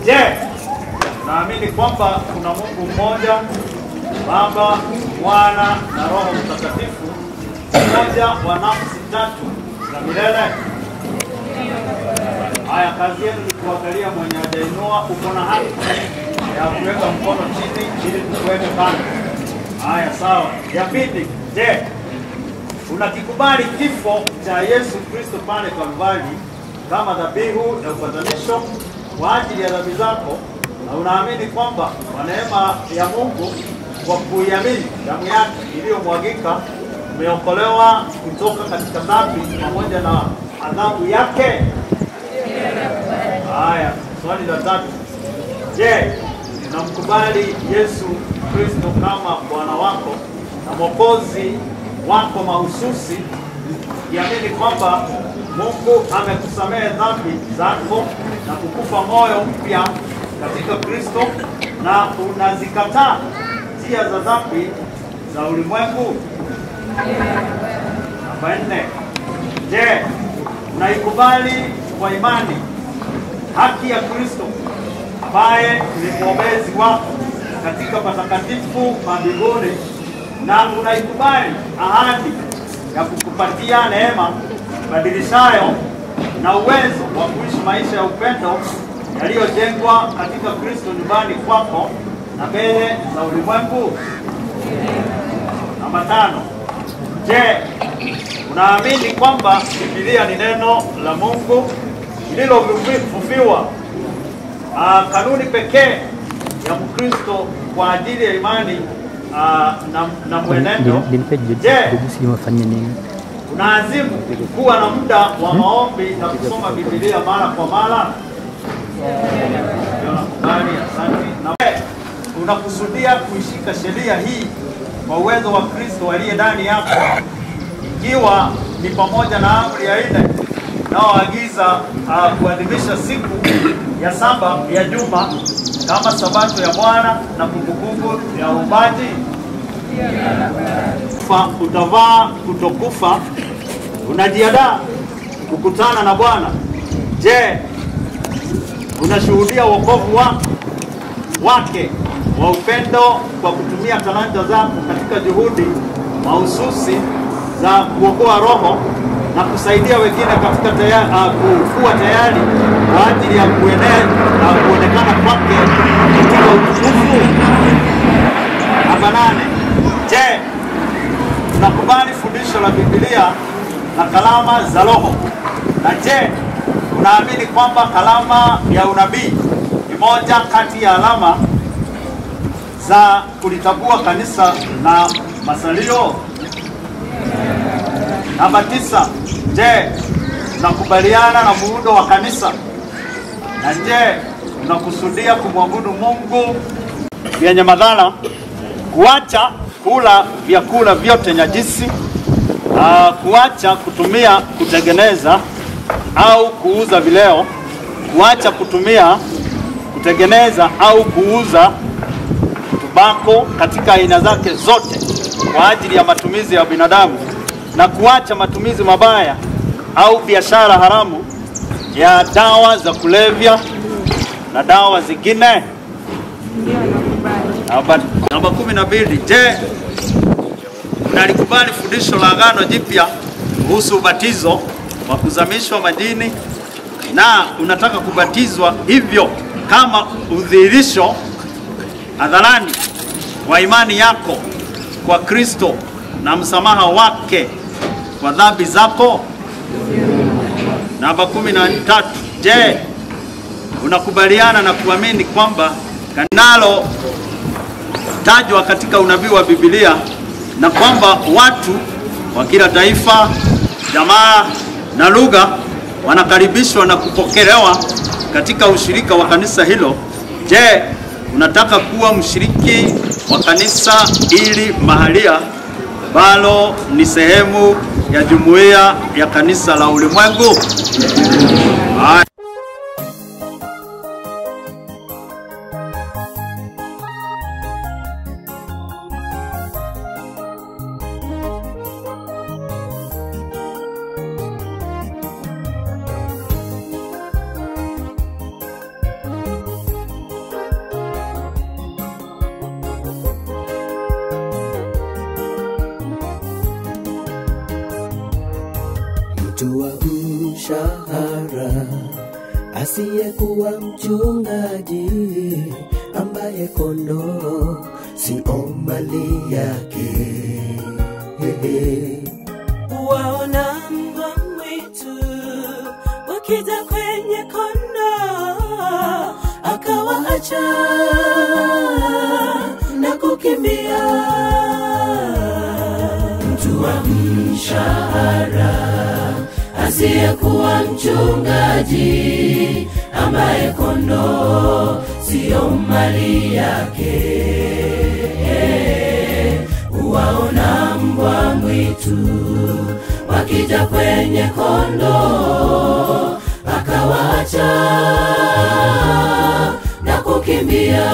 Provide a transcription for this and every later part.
Je, naamini kwamba kuna Mungu mmoja, Baba, Mwana na Roho Mtakatifu, mmoja wa nafsi tatu za milele? Haya, kazi yenu ni kuangalia mwenye hajainua. Uko na haki ya kuweka mkono chini ili tukuweke kando. Haya, sawa. Ya pili, je, unakikubali kifo cha Yesu Kristo pale Kalvari kama dhabihu ya upatanisho kwa ajili ya dhambi zako, na unaamini kwamba kwa neema ya Mungu kwa kuiamini damu yake iliyomwagika umeokolewa kutoka katika dhambi pamoja na adhabu yake? Haya, swali la tatu. Je, unamkubali Yesu Kristo kama Bwana wako na Mwokozi wako mahususi, ukiamini kwamba Mungu amekusamehe dhambi zako na kukupa moyo mpya katika Kristo, na unazikataa njia za dhambi za ulimwengu? Namba 4. Je, unaikubali kwa imani haki ya Kristo ambaye ni mwombezi wako katika patakatifu mbinguni, na unaikubali ahadi ya kukupatia neema badilishayo na uwezo wa kuishi maisha ya upendo yaliyojengwa katika Kristo nyumbani kwako na mbele za ulimwengu? Namba 5. Je, unaamini kwamba Biblia ni neno la Mungu lililofufuliwa, kanuni pekee ya Mkristo kwa ajili ya imani na mwenendo? Je, unaazimu kuwa na muda wa maombi na kusoma Biblia mara kwa mara? Asante. Unakusudia kuishika sheria hii kwa uwezo wa Kristo aliye ndani yako, ikiwa ni pamoja na amri ya 4 naoagiza kuadhimisha siku ya 7 ya juma kama sabato ya Bwana na kumbukumbu ya uumbaji? Utavaa kutokufa, unajiandaa kukutana na Bwana. Je, unashuhudia wokovu wake wa upendo kwa kutumia talanta zako katika juhudi mahususi za kuokoa roho na kusaidia wengine katika kuwa tayari kwa ajili ya kuenea na kuonekana kwake katika utukufu? Namba 8. Je, unakubali fundisho la Biblia na kalama za Roho? Na je, unaamini kwamba kalama ya unabii ni moja kati ya alama za kulitambua kanisa na masalio? Namba 9. Je, unakubaliana na muundo wa kanisa? Na je, unakusudia kumwabudu Mungu vyenye madhara, kuacha kula vyakula vyote najisi, kuacha kutumia kutengeneza au kuuza vileo, kuacha kutumia kutengeneza au kuuza tubako katika aina zake zote kwa ajili ya matumizi ya binadamu, na kuacha matumizi mabaya au biashara haramu ya dawa za kulevya na dawa zingine? Namba 12. Je, unalikubali fundisho la Agano Jipya kuhusu ubatizo wa kuzamishwa majini, na unataka kubatizwa hivyo kama udhihirisho hadharani wa imani yako kwa Kristo na msamaha wake kwa dhambi zako? Namba 13. Je, unakubaliana na kuamini kwamba kanalo tajwa katika unabii wa Biblia, na kwamba watu wa kila taifa, jamaa na lugha wanakaribishwa na kupokelewa katika ushirika wa kanisa hilo? Je, unataka kuwa mshiriki wa kanisa ili mahalia balo ni sehemu ya jumuiya ya kanisa la ulimwengu? mtu wa mshahara asiyekuwa mchungaji, ambaye kondoo sio mali yake. Waona mbwa mwitu wakija kwenye kondoo, akawaacha na kukimbia. Mtu wa mshahara asiyekuwa mchungaji, ambaye kondoo sio mali yake. Waona mbwa mwitu wakija kwenye kondoo, akawaacha na kukimbia.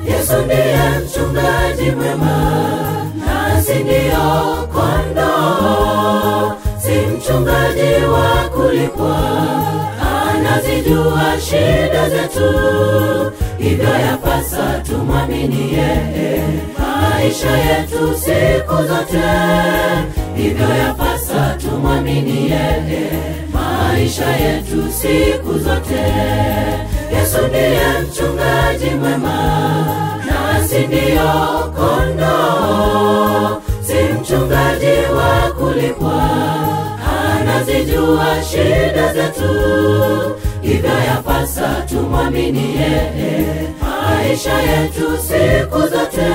Yesu ndiye mchungaji mwema, nasi ndio kondoo. Si mchungaji wa kulipwa, anazijua shida zetu, hivyo yapasa tumwamini yeye maisha yetu siku zote. Hivyo yapasa tumwamini yeye maisha yetu siku zote. Yesu ndiye mchungaji mwema, nasi ndio kondoo. Si mchungaji wa kulipwa, anazijua shida zetu, hivyo yapasa tumwamini yeye maisha yetu siku zote.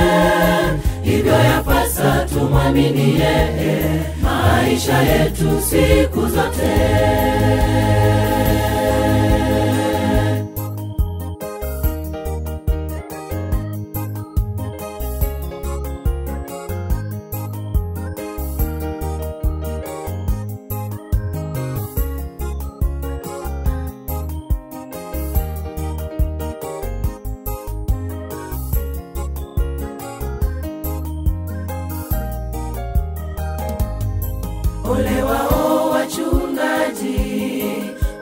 Hivyo yapasa tumwamini yeye maisha yetu siku zote. Ole wao wachungaji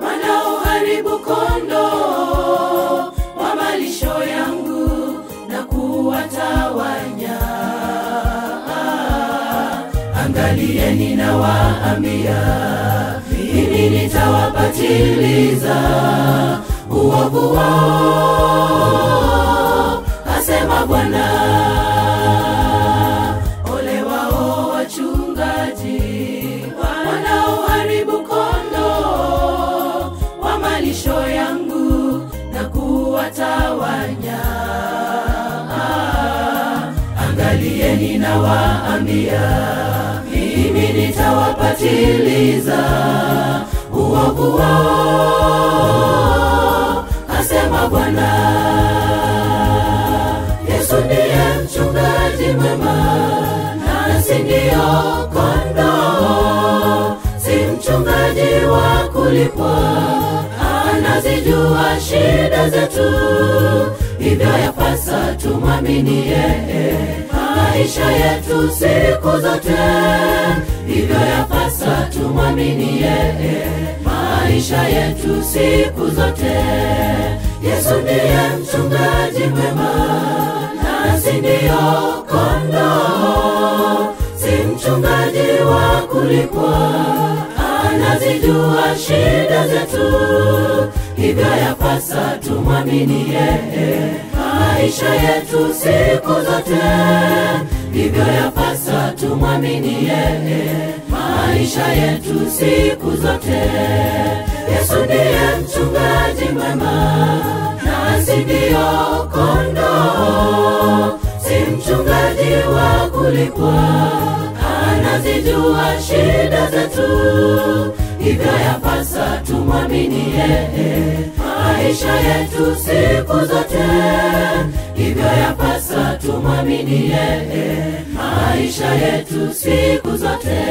wanaoharibu kondoo wa malisho yangu na kuwatawanya. Angalieni na waambia, mimi nitawapatiliza uovu wao, asema Bwana. Ole wao wachungaji wanaoharibu kondoo wa malisho yangu na kuwatawanya. Angalieni na waambia, mimi nitawapatiliza uovu wao, asema Bwana. Yesu ndiye mchungaji mwema, nasi ndio kondoo. Si mchungaji wa kulipwa, anazijua shida zetu, hivyo yapasa tumwamini yeye maisha yetu siku zote. Hivyo yapasa tumwamini yeye maisha yetu siku zote. Yesu ndiye mchungaji mwema, nasi ndio kondoo. Si mchungaji wa kulipwa, anazijua shida zetu, hivyo yapasa tumwamini yeye maisha yetu siku zote. Hivyo yapasa tumwamini yeye maisha yetu siku zote. Yesu ndiye mchungaji mwema, nasi ndio kondoo. Si mchungaji wa kulipwa, anazijua shida zetu, hivyo yapasa tumwamini yeye maisha yetu siku zote. Hivyo yapasa tumwamini yeye maisha yetu siku zote.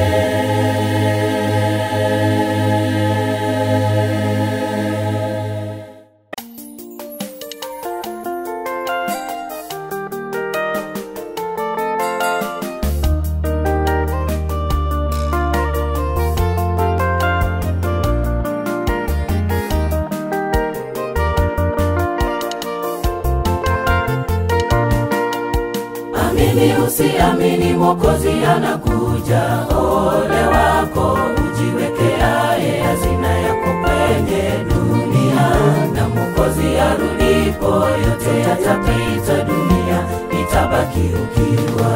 usiamini Mwokozi anakuja. Ole wako ujiwekeaye hazina yako kwenye dunia, na Mwokozi arudipo yote yatapita, dunia itabaki ukiwa.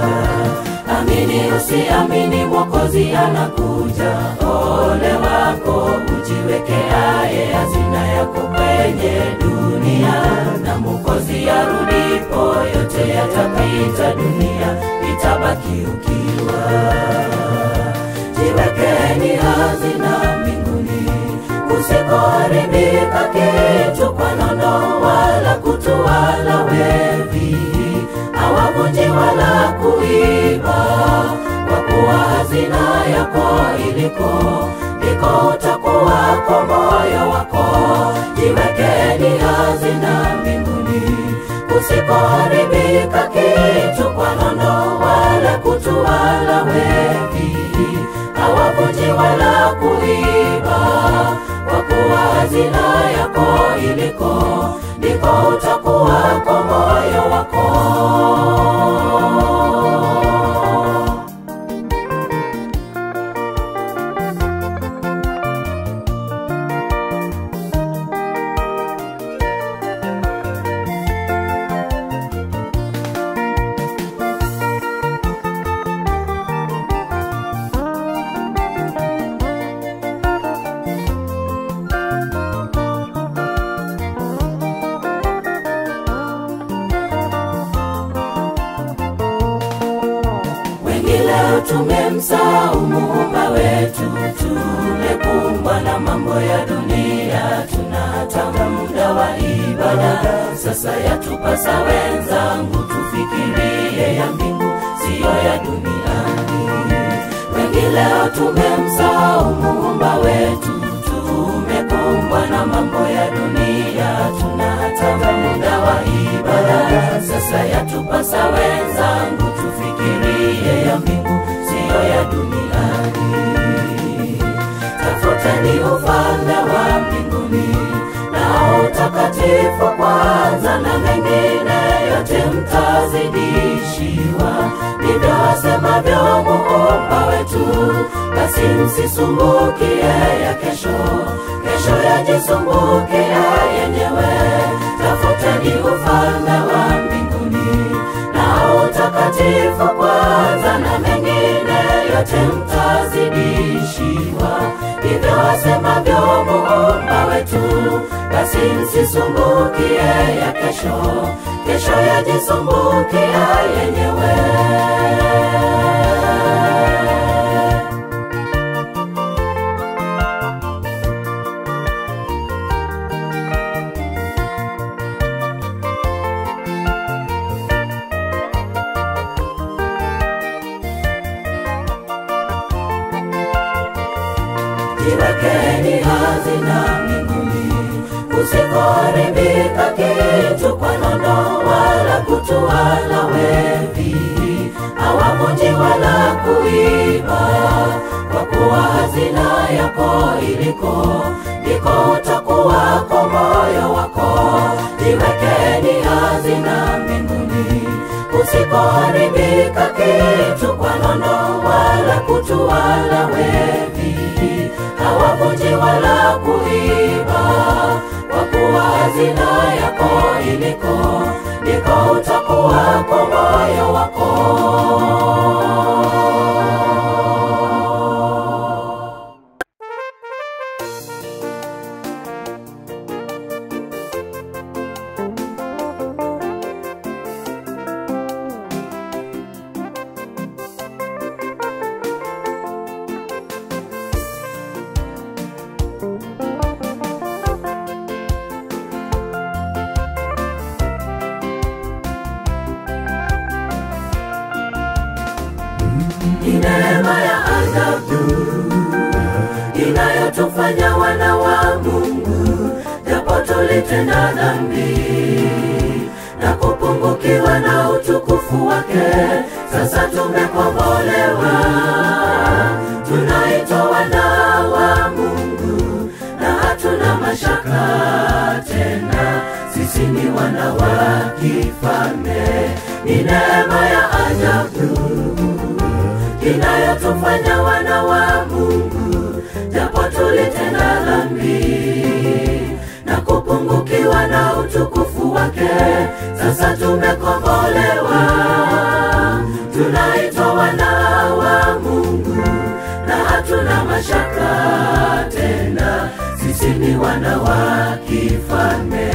Amini usiamini Mwokozi anakuja. Ole wako ujiwekeaye hazina yako kwenye dunia, na Mwokozi arudipo yote yatapita, dunia itabaki ukiwa. Jiwekeni hazina mbinguni kusikoharibika kitu kwa nondo wala kutu wala wevi, hawavunji wala kuiba. Kwa kuwa hazina yako iliko, ndiko utakuwako moyo wako. Jiwekeni hazina mbinguni kusikoharibika kitu kwa nondo wala kutu wala wevi, hawavunji wala kuiba. Kwa kuwa hazina yako iliko, ndiko utakuwako moyo wako. Leo tumemsahau Muumba wetu, tumekumbwa na mambo ya dunia, tunataka muda wa ibada. Sasa yatupasa wenzangu tufikirie ya mbingu, siyo ya duniani. Wengi leo tumemsahau Muumba wetu, tumekumbwa na mambo ya dunia, tunataka muda wa ibada. Sasa yatupasa wenzangu tufikirie ya mbingu, siyo ya duniani. Tafuteni ufalme wa mbinguni na utakatifu kwanza, na mengine yote mtazidishiwa. Ndivyo asemavyo Muumba wetu. Basi msisumbukie ya kesho, kesho yajisumbukia yenyewe. Tafuteni ufalme wa mbinguni na utakatifu kwanza, na mengine yote mtazidishiwa. Ndivyo asemavyo Muumba wetu. Basi msisumbukie ya kesho, kesho yajisumbukia yenyewe. Jiwekeni hazina mbinguni kusikoharibika kitu kwa nondo wala kutu wala wevi, hawavunji wala kuiba. Kwa kuwa hazina yako iliko, ndiko utakuwako moyo wako. Jiwekeni hazina mbinguni kusikoharibika kitu kwa nondo wala kutu wala wevi, hawavunji wala kuiba. Kwa kuwa hazina yako iliko, ndiko utakuwako moyo wako. Neema ya ajabu inayotufanya wana wa Mungu, japo tulitenda dhambi na kupungukiwa na utukufu wake. Sasa tumekombolewa, tunaitwa wana wa Mungu, na hatuna mashaka tena. Sisi ni wana wa kifalme, ni neema ya ajabu inayotufanya wana wa Mungu, japo tulitenda dhambi na kupungukiwa na utukufu wake. Sasa tumekombolewa, tunaitwa wana wa Mungu, na hatuna mashaka tena, sisi ni wana wa kifalme.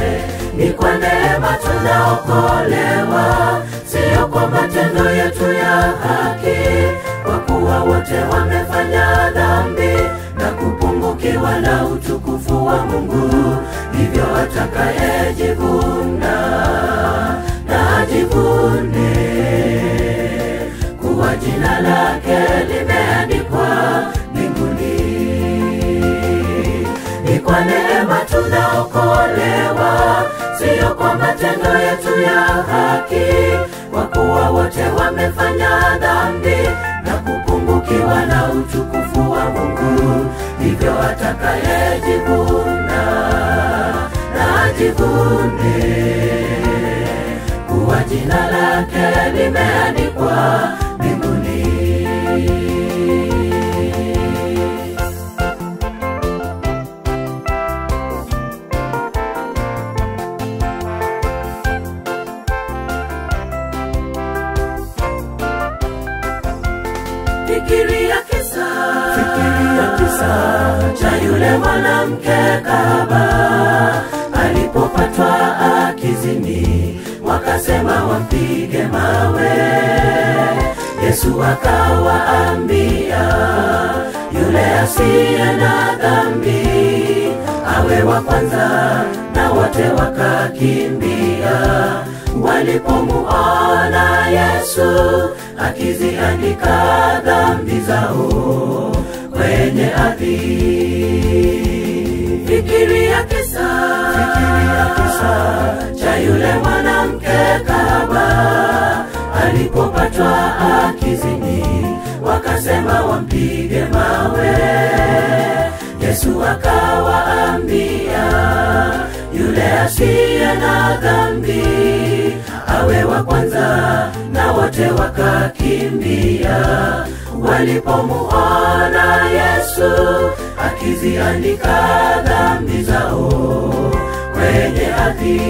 Ni kwa neema tunaokolewa, sio kwa matendo yetu ya haki, kwa kuwa wote wamefanya dhambi na kupungukiwa na utukufu wa Mungu. Hivyo atakayejivuna na ajivune kuwa jina lake limeandikwa mbinguni. Ni kwa neema tunaokolewa, sio kwa matendo yetu ya haki, kwa kuwa wote wamefanya dhambi na kupungukiwa na utukufu wa Mungu. Hivyo atakayejivuna na ajivune kuwa jina lake limeandikwa mbinguni. Fikiria kisa cha yule mwanamke kahaba alipopatwa akizini, wakasema wampige mawe. Yesu akawaambia yule asiye na dhambi awe wa kwanza, na wote wakakimbia. Walipomuona Yesu akiziandika dhambi zao kwenye ardhi. Fikiria kisa cha yule mwanamke kahaba alipopatwa akizini, wakasema wampige mawe. Yesu akawaambia yule asiye na dhambi awe wa kwanza, na wote wakakimbia. Walipomuona Yesu akiziandika dhambi zao kwenye ardhi.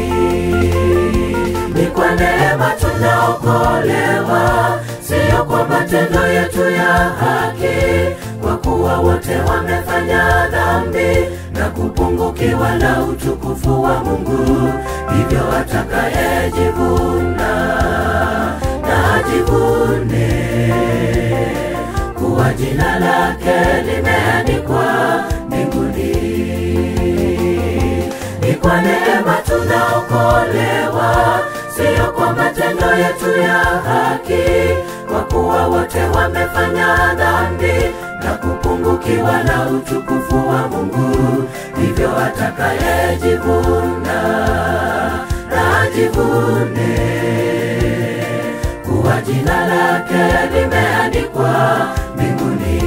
Ni kwa neema tunaokolewa, sio kwa matendo yetu ya haki, kwa kuwa wote wamefanya dhambi na kupungukiwa na utukufu wa Mungu. Hivyo atakayejivuna na ajivune kuwa jina lake limeandikwa mbinguni. Ni kwa neema tunaokolewa, sio kwa matendo yetu ya haki, kwa kuwa wote wamefanya dhambi na kupungukiwa na utukufu wa Mungu. Hivyo atakayejivuna na ajivune kuwa jina lake limeandikwa mbinguni.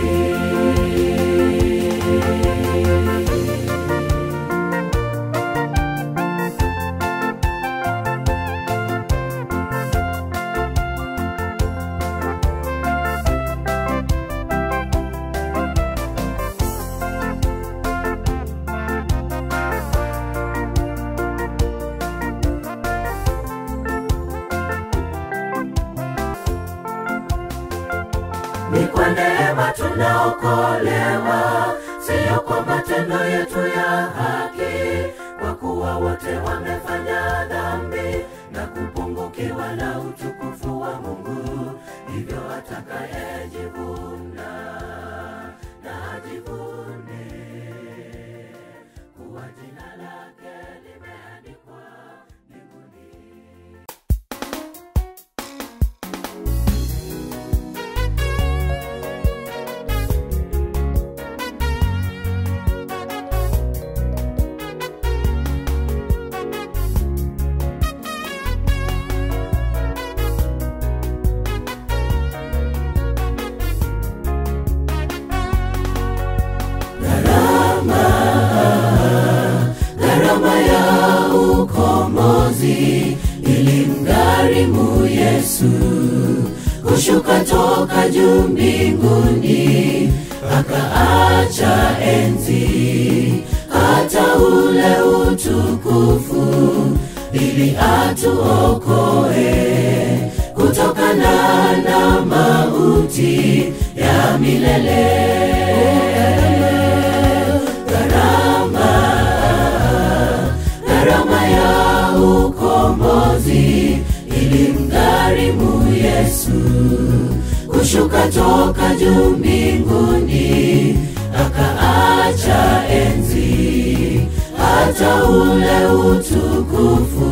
Ni kwa neema tunaokolewa, sio kwa matendo yetu ya haki, kwa kuwa wote wamefanya dhambi na kupungukiwa na utukufu wa Mungu. Hivyo atakayejivuna na ajivune kuwa jina lake limeandikwa mbinguni. Yesu, kushuka toka juu mbinguni, akaacha enzi hata ule utukufu, ili atuokoe kutokana na mauti ya milele. Gharama ya ukombozi ilimgharimu Yesu, kushuka toka juu mbinguni, akaacha enzi hata ule utukufu,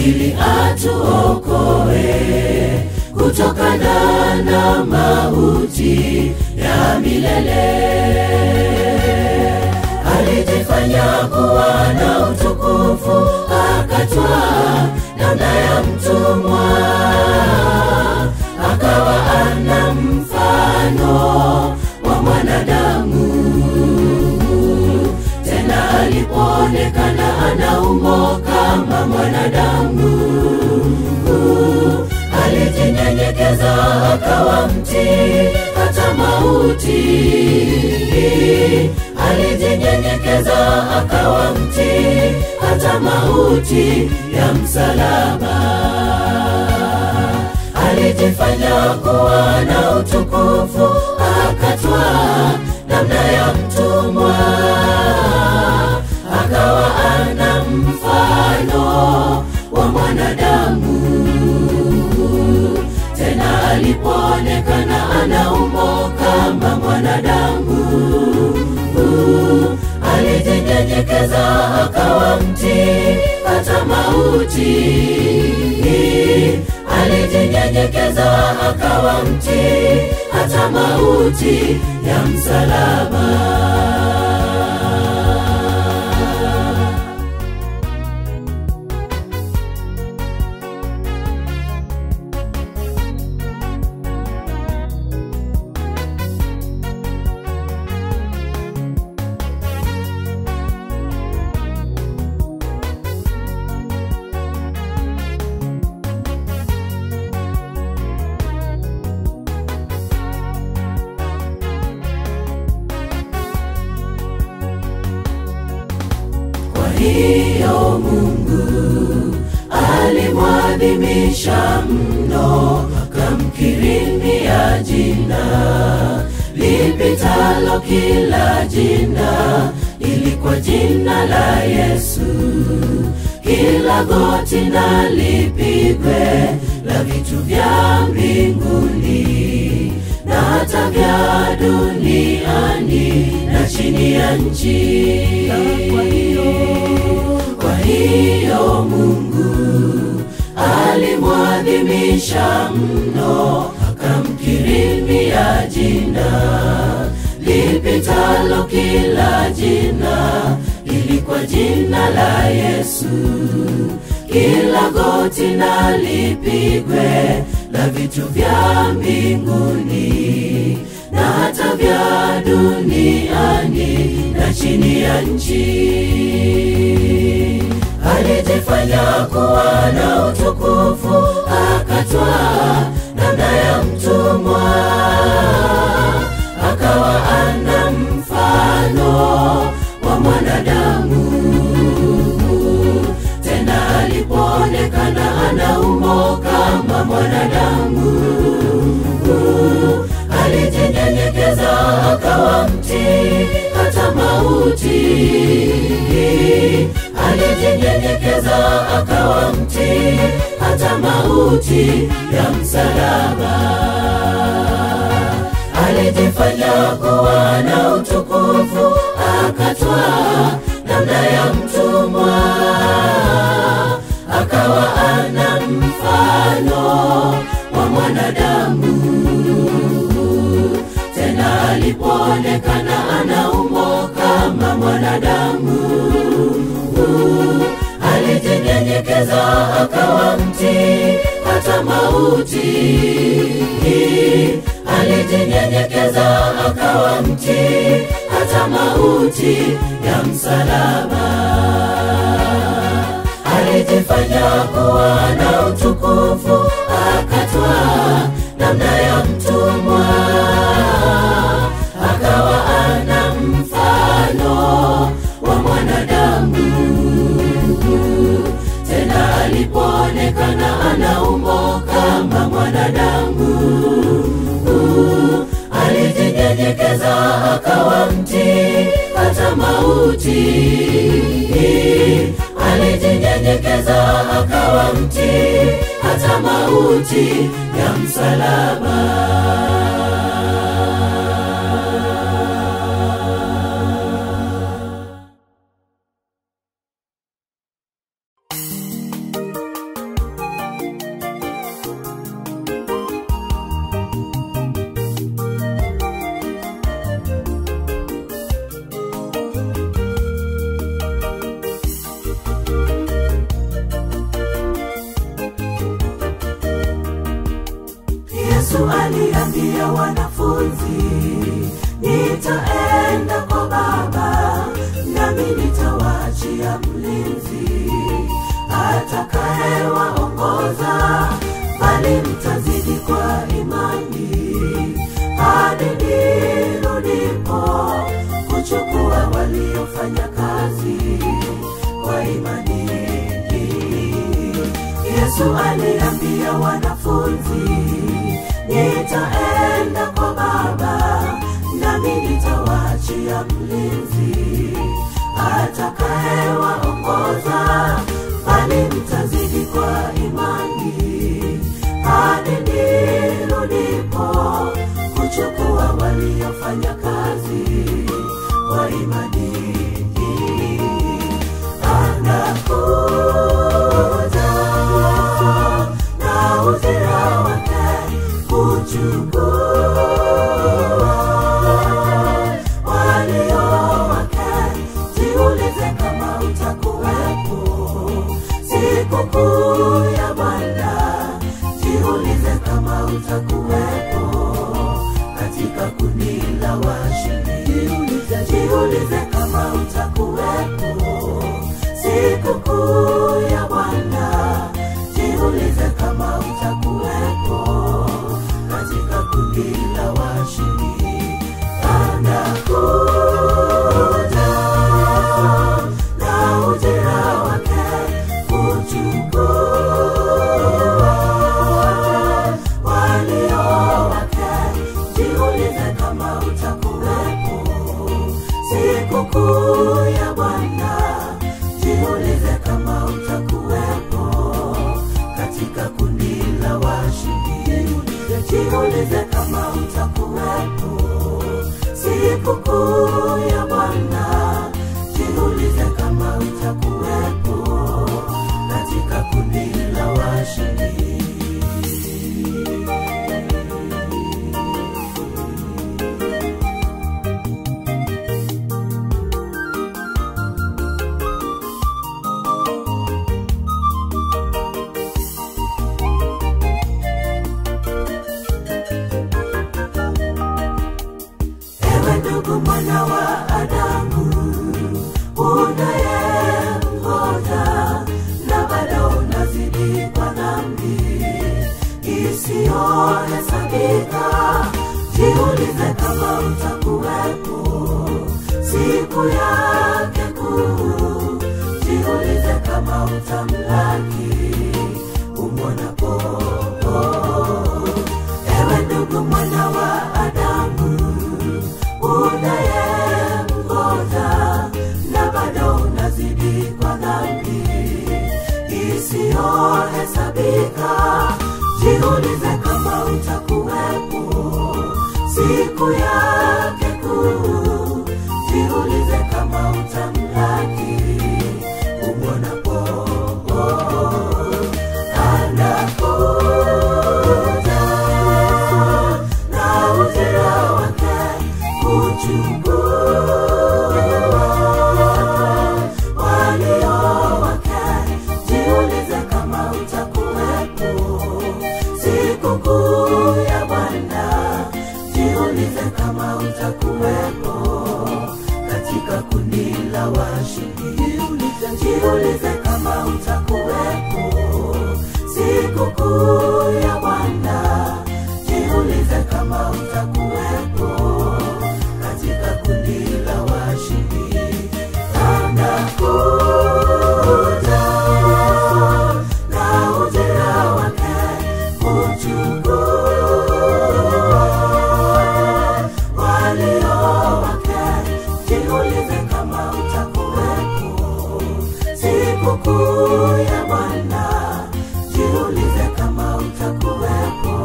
ili atuokoe kutokana na mauti ya milele. Alijifanya kuwa na utukufu, akatwaa namna ya mtumwa, akawa ana mfano wa mwanadamu. Tena alipoonekana ana umbo kama mwanadamu, alijinyenyekeza akawa mtii hata mauti. Alijinyenyekeza akawa mtii hata mauti ya msalaba. Alijifanya kuwa na utukufu, akatwaa namna ya mtumwa, akawa ana mfano wa mwanadamu. Tena alipoonekana ana umbo kama mwanadamu, alijinyenyekeza akawa mtii hata mauti. Alijinyenyekeza akawa mtii hata mauti ya msalaba. Hiyo Mungu alimwadhimisha mno, akamkirimia jina lipitalo kila jina, ili kwa jina la Yesu kila goti na lipigwe, la vitu vya mbinguni na hata vya duniani na chini ya nchi. Kwa hiyo Mungu alimwadhimisha mno, akamkirimia jina lipitalo kila jina, ili kwa jina la Yesu kila goti na lipigwe, la vitu vya mbinguni na hata vya duniani na chini ya nchi. Alijifanya kuwa na utukufu, akatwaa namna ya mtumwa, akawa ana mfano wa mwanadamu. Tena alipoonekana ana umbo kama mwanadamu, alijinyenyekeza akawa mtii hata mauti. Alijinyenyekeza akawa mtii hata mauti ya msalaba. Alijifanya kuwa na utukufu, akatwaa namna ya mtumwa, akawa ana mfano wa mwanadamu. Tena alipoonekana ana umbo kama mwanadamu, alijinyenyekeza akawa mtii hata mauti. Alijinyenyekeza akawa mtii hata mauti ya msalaba. Alijifanya kuwa na utukufu, namna ya mtumwa, akawa ana mfano wa mwanadamu. Tena alipoonekana ana umbo kama mwanadamu, alijinyenyekeza akawa mtii hata mauti. Alijinyenyekeza akawa mtii hata mauti ya msalaba. Yesu aliambia wanafunzi, nitaenda kwa Baba, nami nitawaachia mlinzi atakayewaongoza, bali mtazidi kwa imani hadi nirudipo kuchukua waliofanya kazi kwa imani. Yesu aliambia wanafunzi, nitaenda kwa Baba, nami nitawaachia mlinzi atakayewaongoza, bali mtazidi kwa imani hadi nirudipo kuchukua waliofanya kazi kwa imani. Anakuja na ujira wake kuchukua walio wake. Jiulize kama utakuwepo sikukuu ya Bwana. Jiulize kama utakuwepo katika kundi la washindi. Jiulize kama utakuwepo sikukuu ya Bwana. Jiulize kama utakuwepo katika kundi la washindi. Anakuja na ujira wake kuchukua walio wake. Jiulize kama utakuwepo sikukuu ya Bwana. Jiulize kama utakuwepo katika kundi la washindi. Jiulize kama utakuwepo sikukuu ya Bwana. Jiulize kama utakuwepo katika kundi la washindi. Ndugu mwana wa Adamu, unayemngoja na bado unazidi kwa dhambi isiyohesabika. Jiulize kama utakuwepo siku yake kuu. Jiulize kama utamlaki umwonapo. Ewe ndugu mwana wa Adamu, unayemngoja na bado unazidi kwa dhambi isiyohesabika. Jiulize kama utakuwepo siku yake kuu. Jiulize kama utamlaki umwonapo. Anakuja na ujira wake kuchukua walio wake. Jiulize kama utakuwepo sikukuu ya Bwana. Jiulize kama utakuwepo katika kundi la washindi. Jiulize kama utakuwepo sikukuu ya Bwana. utakuwepo katika kundi la washindi. Anakuja na ujira wake kuchukua walio wake. Jiulize kama utakuwepo siku kuu ya Bwana. Jiulize kama utakuwepo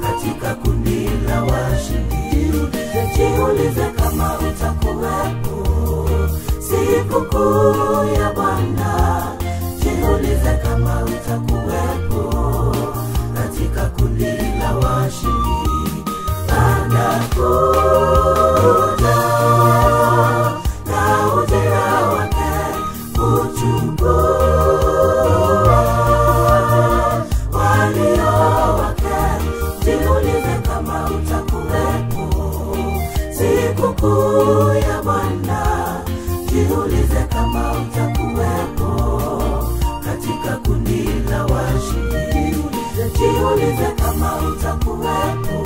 katika kundi la washindi. Jiulize kama utakuwepo siku kuu ya Bwana. Jiulize kama utakuwepo katika kundi la washindi. Anakuja na ujira wake kuchukua walio wake. Jiulize kama utakuwepo siku kuu ya Bwana. Jiulize kama utakuwepo katika kundi la washindi. Jiulize kama utakuwepo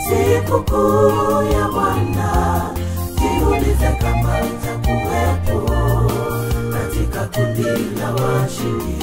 siku kuu ya Bwana. Jiulize kama utakuwepo katika kundi la washindi.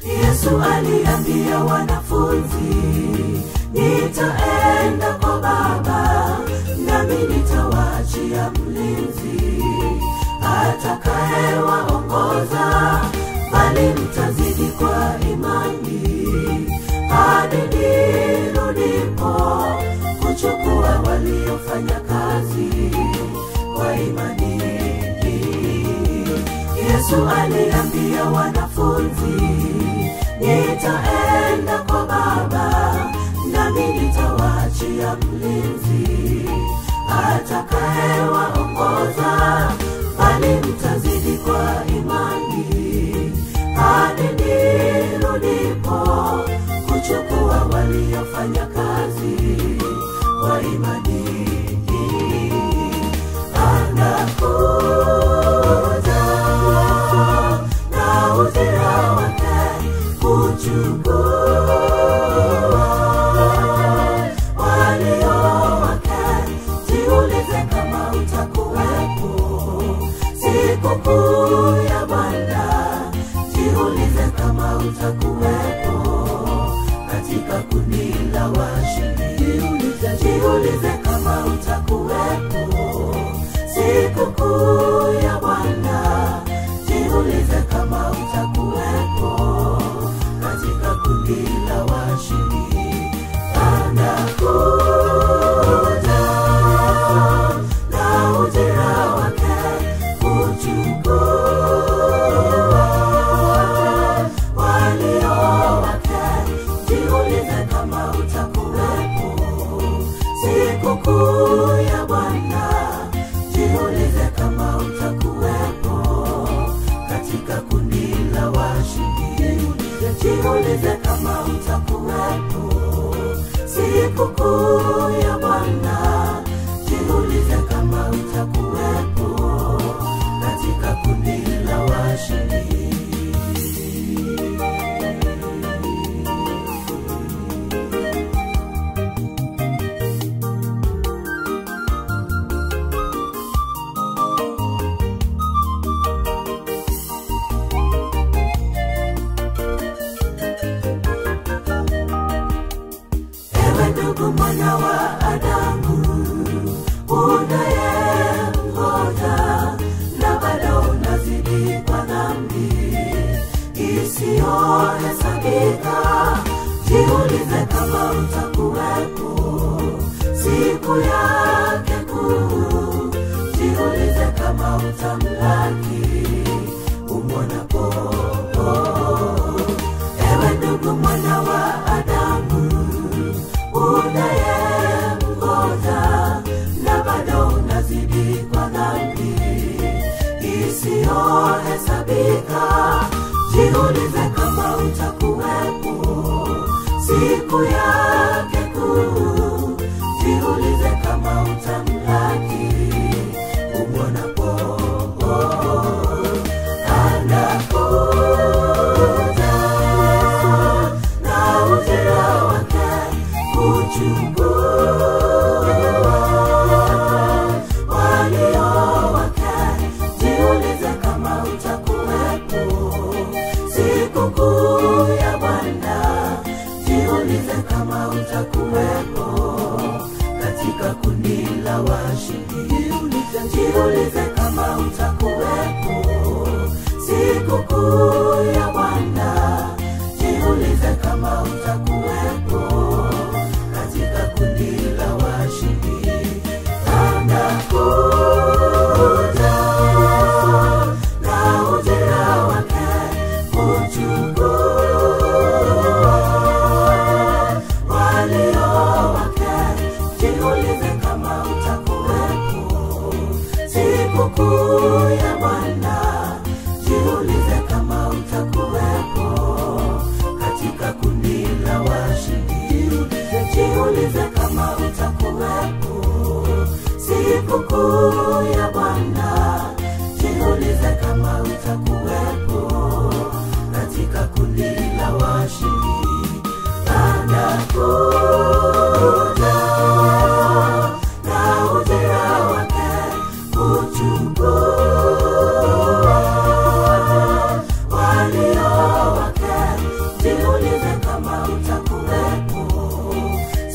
Yesu aliambia wanafunzi, nitaenda kwa Baba, nami nitawaachia mlinzi atakayewaongoza, bali mtazidi kwa imani hadi nirudipo kuchukua waliofanya kazi kwa imani. Yesu aliambia wanafunzi, nitaenda kwa Baba, nami nitawaachia mlinzi atakayewaongoza, bali mtazidi kwa imani hadi nirudipo kuchukua waliofanya kazi kwa imani. Anakuja na ujira wake kuchukua walio wake. Jiulize kama utakuwepo siku kuu ya Bwana. Jiulize kama utakuwepo katika kundi la washindi. Jiulize kama utakuwepo siku kuu ya Bwana. Jiulize kama utakuwepo katika kundi la washindi. Anakuja na ujira wake kuchukua walio wake. Jiulize kama utakuwepo siku kuu ya Bwana. Jiulize kama utakuwepo katika kundi la washindi. Jiulize kama utakuwepo siku kuu ya Bwana. Jiulize kama utakuwepo katika kundi la washindi. Ndugu mwana wa Adamu, unayemngoja na bado unazidi kwa dhambi isiyohesabika. Jiulize kama utakuwepo siku yake kuu. Jiulize kama utamlaki umwonapo. Ewe ndugu mwana wa Adamu, unayemngoja la washindi. Jiulize kama utakuwepo siku kuu ya Bwana. Jiulize kama utakuwepo katika kundi la washindi. Anakuja na ujira wake kuchukua walio wake. Jiulize kama utakuwepo siku kuu ya Bwana. Jiulize kama utakuwepo katika kundi la washindi. Jiulize kama utakuwepo siku kuu ya Bwana. Jiulize kama utakuwepo katika kundi la washindi. Anakuja na ujira wake kuchukua walio wake. Jiulize kama utakuwepo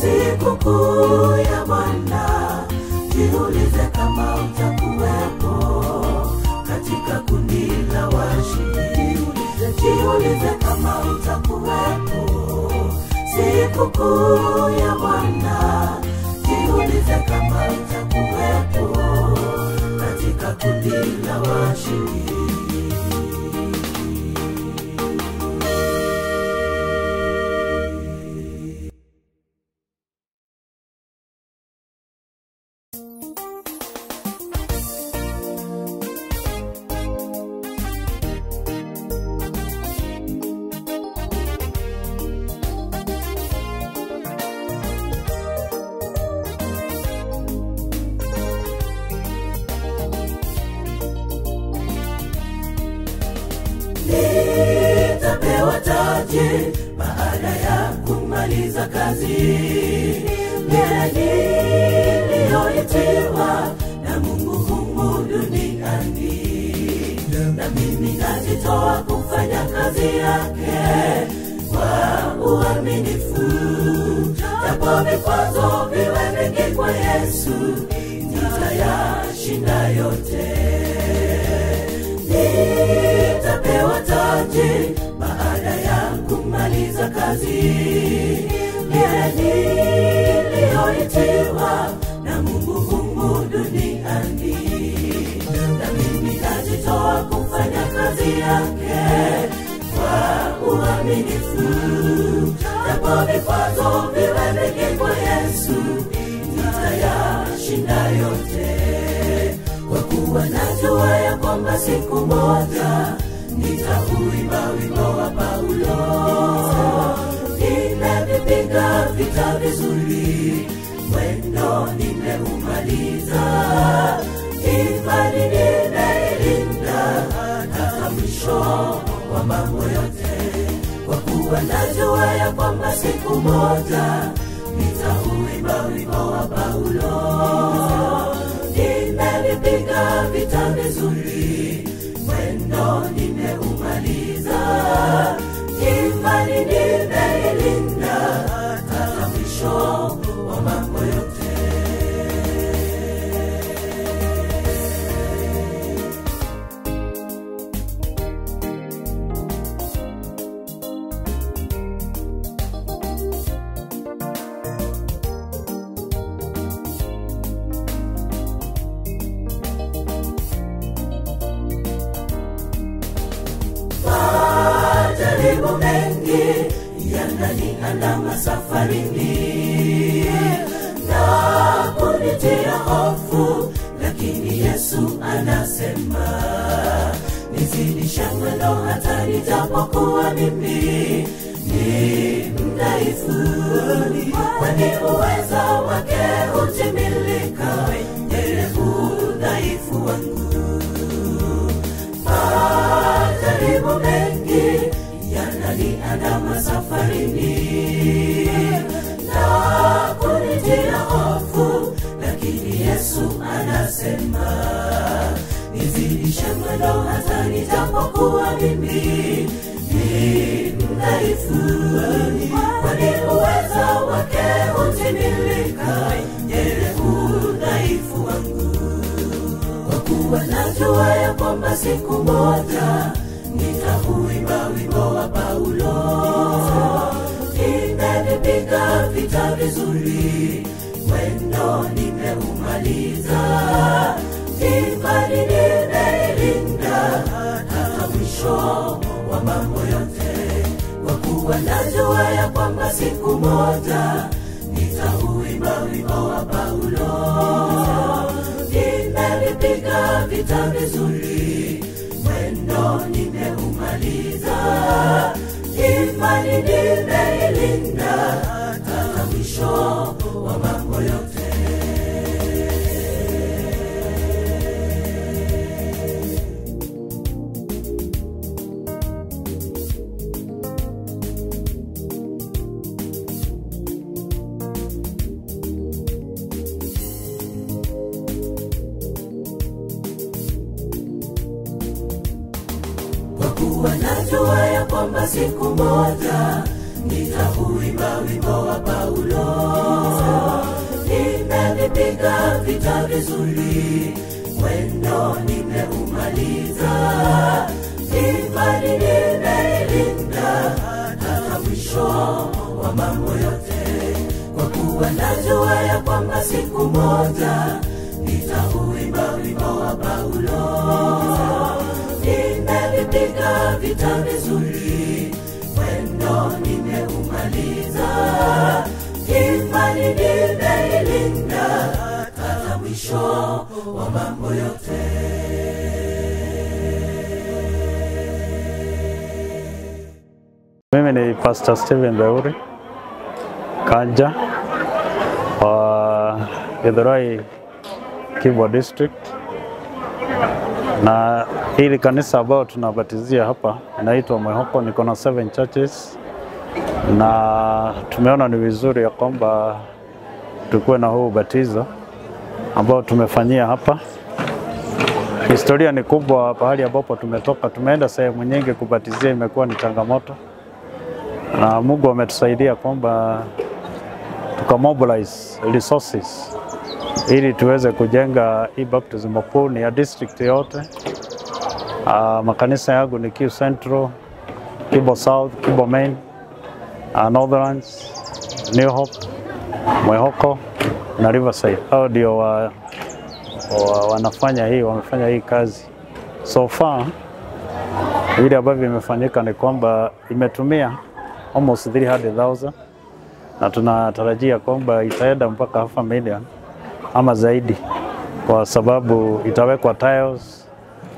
siku kuu ya Bwana. Jiulize kama utakuwepo katika kundi la washindi. Jiulize kama utakuwepo siku kuu ya Bwana. Jiulize kama utakuwepo katika kundi la washindi. Nitapewa taji baada ya kumaliza kazi niliyoitiwa na Mungu humu duniani. Na mimi najitoa kufanya kazi yake kwa uaminifu. Japo vikwazo viwe vingi kwa Yesu, nitayashinda yote. Nitapewa taji baada ya kumaliza kazi niliyoitiwa na Mungu humu duniani. Na mimi najitoa kufanya kazi yake kwa uaminifu. Japo vikwazo viwe vingi kwa Yesu, nitayashinda yote. Kwa kuwa najua ya kwamba siku moja nitauimba wimbo wa Paulo. Nimevipiga vita vizuri, mwendo nimeumaliza, imani nimeilinda hata mwisho wa mambo yote. Kwa kuwa najua ya kwamba siku moja nitauimba wimbo wa Paulo. Nimevipiga vita vizuri, mwendo nimeumaliza, imani nimeilinda hata mwisho wa mambo yote. Majaribu mengi yananiandama safarini na kunitia hofu, lakini Yesu anasema nizidishe mwendo hata nijapokuwa mimi ni mdhaifu, kwani uweza wake hutimilika kwenye udhaifu wangu. Majaribu mengi yananiandama safarini na kunitia hofu, lakini Yesu anasema nizidishe mwendo hata nijapokuwa mimi ni mdhaifu, kwani uweza wake hutimilika kwenye udhaifu. kwamba siku moja nitauimba wimbo wa Paulo. Nimepiga vita vizuri, mwendo nimeumaliza, imani nimeilinda hata mwisho wa mambo yote. Kwa kuwa najua ya kwamba siku moja nitauimba wimbo wa Paulo. Nimepiga vita vizuri, mwendo nimeumaliza, imani nimeilinda hata mwisho wa mambo yote. Kwa kuwa najua ya kwamba siku moja nitauimba wimbo wa Paulo. Nimepiga vita vizuri, mwendo nimeumaliza, imani nimeilinda hata mwisho wa mambo yote. Kwa kuwa najua ya kwamba siku moja nitauimba wimbo wa Paulo. Nimepiga vita vizuri, mwendo nimeumaliza, imani nimeilinda hata mwisho wa mambo yote. Mimi ni Pastor Steven Beuri Kanja wa Githurai Kibo District, na hili kanisa ambao tunabatizia hapa inaitwa Mwihoko. Niko na 7 churches, na tumeona ni vizuri ya kwamba tukuwe na huu batizo ambao tumefanyia hapa. Historia ni kubwa pahali ambapo tumetoka. Tumeenda sehemu nyingi kubatizia, imekuwa ni changamoto, na Mungu ametusaidia kwamba tukamobilize resources ili tuweze kujenga hii baptism pool ni ya district yote. Makanisa yangu ni Kiu Central, Kibo South, Kibo Main, Northlands, New Hope, Mwihoko na Riverside. Hao ndio wanafanya hii, wamefanya hii kazi. So far vile ambavyo imefanyika ni kwamba imetumia almost 300,000, na tunatarajia kwamba itaenda mpaka 500,000 ama zaidi, kwa sababu itawekwa tiles,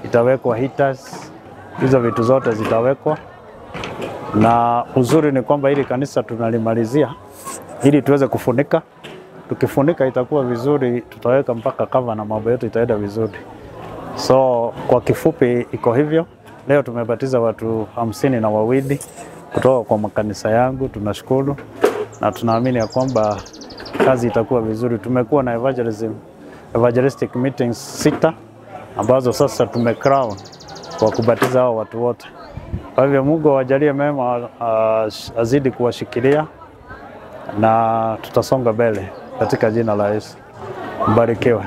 itawekwa heaters, hizo vitu zote zitawekwa. Na uzuri ni kwamba hili kanisa tunalimalizia ili tuweze kufunika. Tukifunika itakuwa vizuri, tutaweka mpaka cover na mambo yetu itaenda vizuri. So kwa kifupi iko hivyo. Leo tumebatiza watu 52 kutoka kwa makanisa yangu. Tunashukuru na tunaamini ya kwamba kazi itakuwa vizuri. Tumekuwa na evangelistic meetings 6 ambazo sasa tumecrown kwa kubatiza hao watu wote. Kwa hivyo Mungu awajalie mema, azidi kuwashikilia na tutasonga mbele katika jina la Yesu. Mbarikiwe.